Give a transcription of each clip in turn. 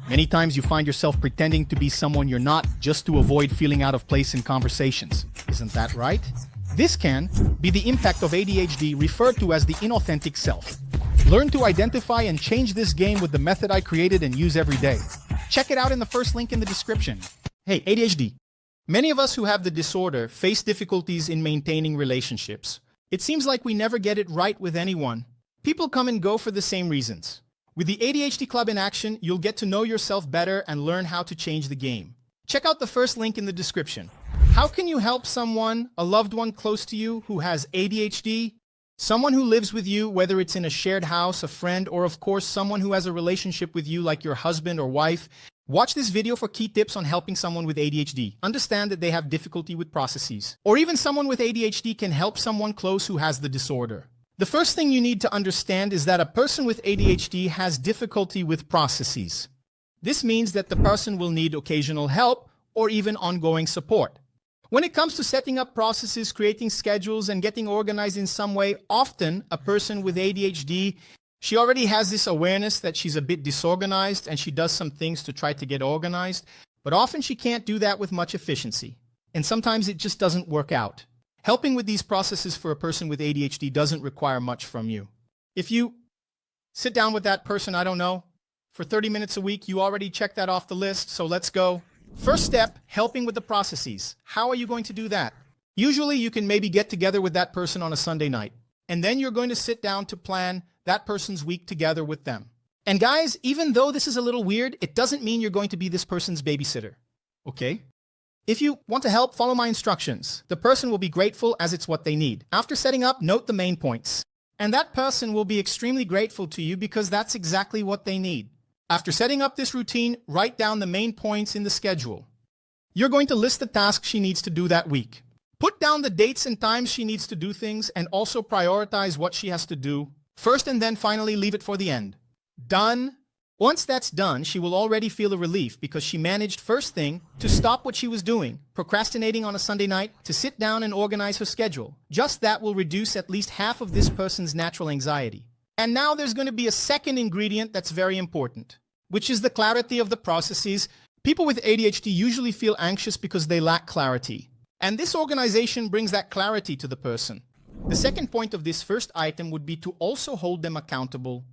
Many times you find yourself pretending to be someone you're not just to avoid feeling out of place in conversations. Isn't that right? This can be the impact of ADHD, referred to as the inauthentic self. Learn to identify and change this game with the method I created and use every day. Check it out in the first link in the description. Hey, ADHD. Many of us who have the disorder face difficulties in maintaining relationships. It seems like we never get it right with anyone. People come and go for the same reasons. With the ADHD Club in action, you'll get to know yourself better and learn how to change the game. Check out the first link in the description. How can you help someone, a loved one close to you, who has ADHD? Someone who lives with you, whether it's in a shared house, a friend, or of course someone who has a relationship with you like your husband or wife. Watch this video for key tips on helping someone with ADHD. Understand that they have difficulty with processes. Or even someone with ADHD can help someone close who has the disorder. The first thing you need to understand is that a person with ADHD has difficulty with processes. This means that the person will need occasional help or even ongoing support. When it comes to setting up processes, creating schedules, and getting organized in some way, often a person with ADHD, she already has this awareness that she's a bit disorganized and she does some things to try to get organized, but often she can't do that with much efficiency. And sometimes it just doesn't work out. Helping with these processes for a person with ADHD doesn't require much from you. If you sit down with that person, I don't know, for 30 minutes a week, you already checked that off the list, so let's go. First step, helping with the processes. How are you going to do that? Usually you can maybe get together with that person on a Sunday night, and then you're going to sit down to plan that person's week together with them. And guys, even though this is a little weird, it doesn't mean you're going to be this person's babysitter, okay? If you want to help, follow my instructions. The person will be grateful as it's what they need. After setting up, note the main points. And that person will be extremely grateful to you because that's exactly what they need. After setting up this routine, write down the main points in the schedule. You're going to list the tasks she needs to do that week. Put down the dates and times she needs to do things and also prioritize what she has to do first and then finally leave it for the end. Done. Once that's done, she will already feel a relief because she managed first thing to stop what she was doing, procrastinating on a Sunday night, to sit down and organize her schedule. Just that will reduce at least half of this person's natural anxiety. And now there's going to be a second ingredient that's very important, which is the clarity of the processes. People with ADHD usually feel anxious because they lack clarity. And this organization brings that clarity to the person. The second point of this first item would be to also hold them accountable.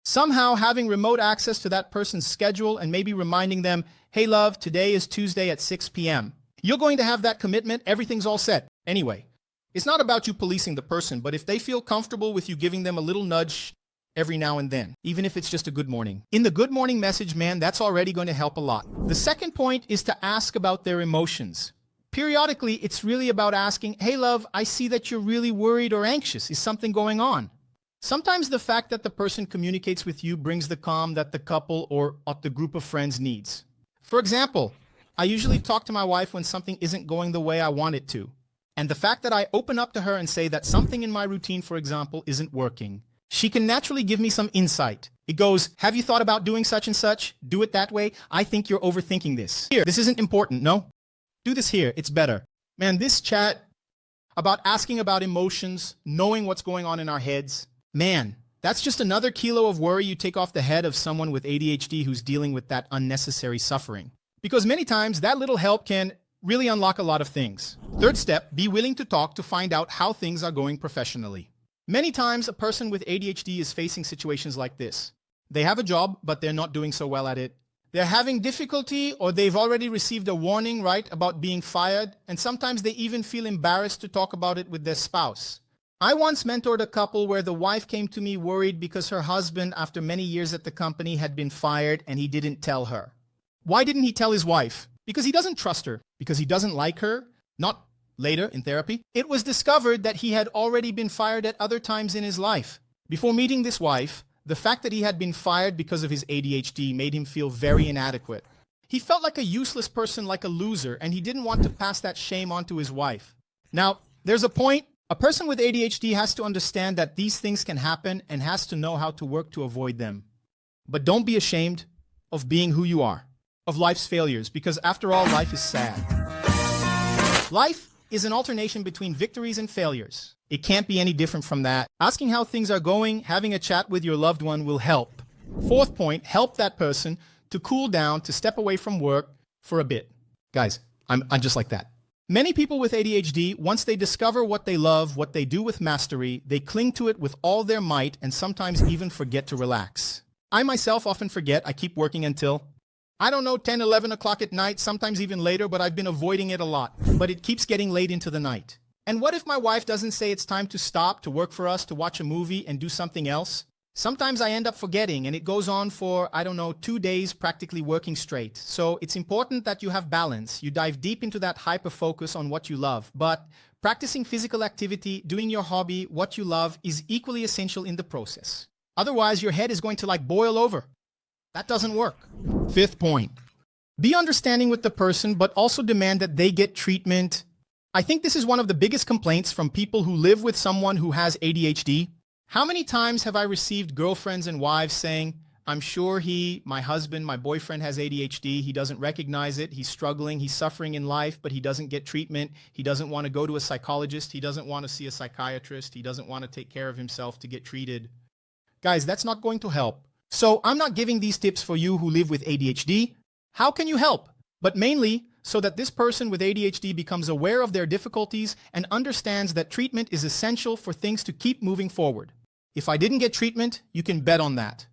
Somehow having remote access to that person's schedule and maybe reminding them, hey love, today is Tuesday at 6 p.m. You're going to have that commitment, everything's all set. Anyway, it's not about you policing the person, but if they feel comfortable with you giving them a little nudge every now and then, even if it's just a good morning. In the good morning message, man, that's already going to help a lot. The second point is to ask about their emotions. Periodically, it's really about asking, hey love, I see that you're really worried or anxious. Is something going on? Sometimes the fact that the person communicates with you brings the calm that the couple or the group of friends needs. For example, I usually talk to my wife when something isn't going the way I want it to. And the fact that I open up to her and say that something in my routine, for example, isn't working, she can naturally give me some insight. It goes, have you thought about doing such and such? Do it that way. I think you're overthinking this. Here, this isn't important, no? Do this here, it's better. Man, this chat about asking about emotions, knowing what's going on in our heads, man, that's just another kilo of worry you take off the head of someone with ADHD who's dealing with that unnecessary suffering. Because many times that little help can really unlock a lot of things. Third step, be willing to talk to find out how things are going professionally. Many times a person with ADHD is facing situations like this. They have a job, but they're not doing so well at it. They're having difficulty or they've already received a warning, right, about being fired. And sometimes they even feel embarrassed to talk about it with their spouse. I once mentored a couple where the wife came to me worried because her husband, after many years at the company, had been fired and he didn't tell her. Why didn't he tell his wife? Because he doesn't trust her, because he doesn't like her, not later in therapy. It was discovered that he had already been fired at other times in his life. Before meeting this wife, the fact that he had been fired because of his ADHD made him feel very inadequate. He felt like a useless person, like a loser, and he didn't want to pass that shame on to his wife. Now, there's a point. A person with ADHD has to understand that these things can happen and has to know how to work to avoid them. But don't be ashamed of being who you are, of life's failures, because after all, life is sad. Life is an alternation between victories and failures. It can't be any different from that. Asking how things are going, having a chat with your loved one will help. Fourth point, help that person to cool down, to step away from work for a bit. Guys, I'm just like that. Many people with ADHD, once they discover what they love, what they do with mastery, they cling to it with all their might and sometimes even forget to relax. I myself often forget. I keep working until, I don't know, 10, 11 o'clock at night, sometimes even later, but I've been avoiding it a lot. But it keeps getting late into the night. And what if my wife doesn't say it's time to stop, to work for us, to watch a movie and do something else? Sometimes I end up forgetting, and it goes on for, 2 days practically working straight. So it's important that you have balance. You dive deep into that hyper-focus on what you love. But practicing physical activity, doing your hobby, what you love, is equally essential in the process. Otherwise, your head is going to boil over. That doesn't work. Fifth point. Be understanding with the person, but also demand that they get treatment. I think this is one of the biggest complaints from people who live with someone who has ADHD. How many times have I received girlfriends and wives saying, I'm sure my husband, my boyfriend has ADHD. He doesn't recognize it. He's struggling. He's suffering in life, but he doesn't get treatment. He doesn't want to go to a psychologist. He doesn't want to see a psychiatrist. He doesn't want to take care of himself to get treated. Guys, that's not going to help. So I'm not giving these tips for you who live with ADHD. How can you help? But mainly so that this person with ADHD becomes aware of their difficulties and understands that treatment is essential for things to keep moving forward. If I didn't get treatment, you can bet on that.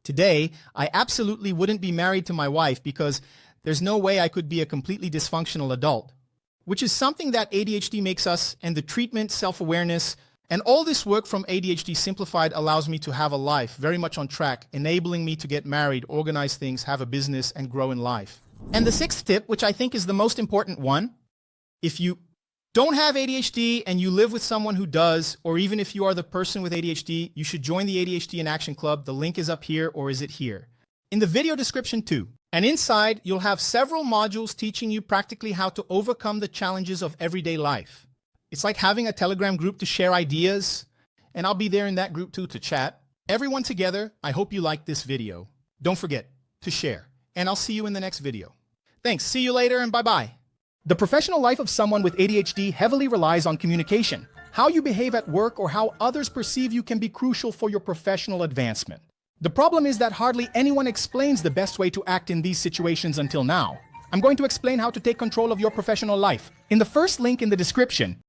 Today, I absolutely wouldn't be married to my wife because there's no way I could be a completely dysfunctional adult, which is something that ADHD makes us, and the treatment, self-awareness, and all this work from ADHD Simplified allows me to have a life very much on track, enabling me to get married, organize things, have a business, and grow in life. And the sixth tip, which I think is the most important one, if you don't have ADHD and you live with someone who does, or even if you are the person with ADHD, you should join the ADHD in Action Club. The link is up here, or is it here? In the video description too. And inside, you'll have several modules teaching you practically how to overcome the challenges of everyday life. It's like having a Telegram group to share ideas, and I'll be there in that group too to chat. Everyone together, I hope you liked this video. Don't forget to share, and I'll see you in the next video. Thanks, see you later, and bye-bye. The professional life of someone with ADHD heavily relies on communication. How you behave at work or how others perceive you can be crucial for your professional advancement. The problem is that hardly anyone explains the best way to act in these situations until now. I'm going to explain how to take control of your professional life. In the first link in the description,